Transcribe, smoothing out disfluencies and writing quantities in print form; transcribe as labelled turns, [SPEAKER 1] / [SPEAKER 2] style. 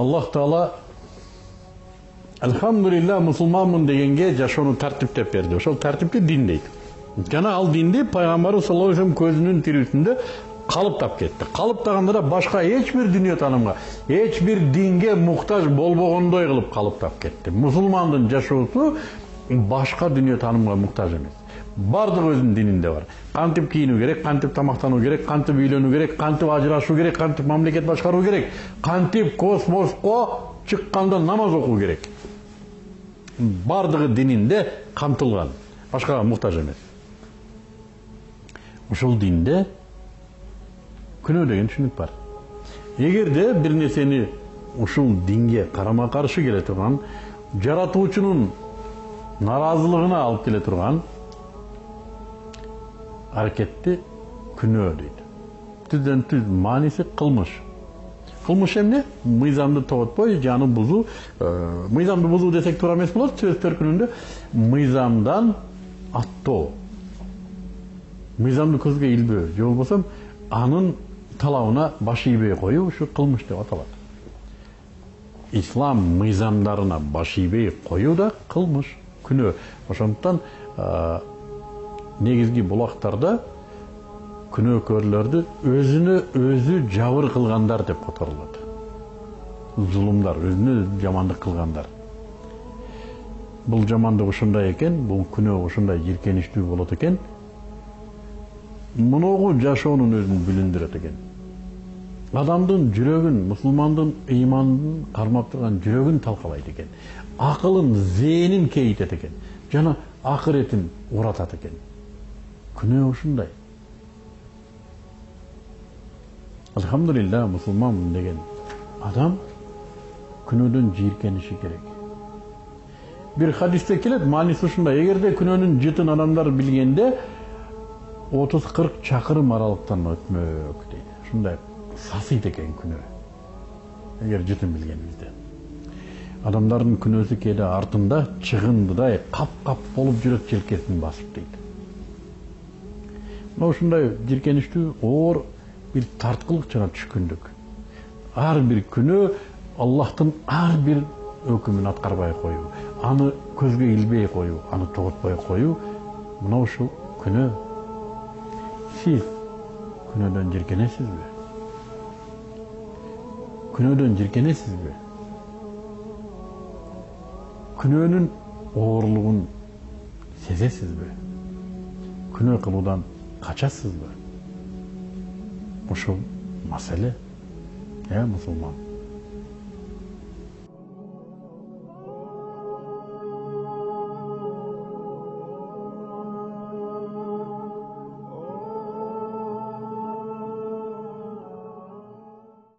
[SPEAKER 1] Аллах Таала Elhamdülillah musulmanмын дегенге жашоону тартиптеп берди. Ошол тартипти дин дейт. Жана ал динди пайгамбарыбыз саллаллаху алейхи көзүнүн тирүүсүндө калыптап кетти. Калыптаганда да башка эч бир дүйнө таанымга, эч бир динге муктаж болбогондой кылып калыптап кетти. Мусулмандын жашоосу башка дүйнө таанымга муктаж эмес. Бардык өзүнүн дининде бар. Кантип кийинүү керек, кантип тамактануу керек, кантип үйлөнүү керек, кантип ажырашуу керек, кантип мамлекет башкаруу керек, кантип космоско чыкканда намаз окуу керек. Бардыгы дининде камтылган. Башкага муктаж эмес. Ушул динде күнөө деген түшүнүк бар. Эгерде бир нерсени ушул динге карама каршы келе турган, жаратуучунун наразылыгына алып келе турган аракетти күнөө дейт. Түздөн түз мааниси кылмыш. Кылмыш эмне? Мыйзамды тоготпой, жаны бузуу. Мыйзамды бузуу десек туура эмес болот. Сөз төркүнүндө мыйзамдан аттоо. Мыйзамды көзгө илбөө, же болбосо анын талабына баш ийбей коюу ушу кылмыш деп аталат. Ислам мыйзамдарына баш ийбей коюу да кылмыш, күнөө. Ошондуктан негизги булактарда күнөөкөрлөрдү өзүнө өзү жабыр кылгандар деп которулат. Зулумдар, өзүнө өзү жамандык кылгандар. Бул жамандык ушундай экен, бул күнөө ушундай жиркеничтүү болот экен. Муногу жашоонун өзүн билиндирет экен. Адамдын жүрөгүн, мусулмандын ыйманын кармап турган жүрөгүн талкалайт экен. Акылын, зээнин кейитет экен. Жана акыретин уратат экен. Күнөө ушундай. Elhamdülillah musulmanмын деген адам күнөөдөн жийиркениши керек. Бир хадисте келет, мааниси ушундай: эгерде күнөөнүн жытын адамдар билгенде 30-40 чакырым аралыктан өтмөк дейт. Ушундай сасыйт экен күнөө. Эгер жытын билгенибизде. Адамдардын күнөөсү кээде артында чыгындыдай кап-кап болуп жүрөт, желкесин басып дейт. Мына ушундай жиркеничтүү оор bir tartkılık жана түшкүндүк. Ар бир күнөө Аллахтын ар бир өкүмүн аткарбай коюу, аны көзгө илбей коюу, аны тоготпой коюу, мына ушул күнөө. Сиз күнөөдөн жиркенесизби? Күнөөдөн жиркенесизби? Күнөөнүн оорлугун сезесизби? Күнөө кылуудан качасызбы? Ушул маселе, musulman.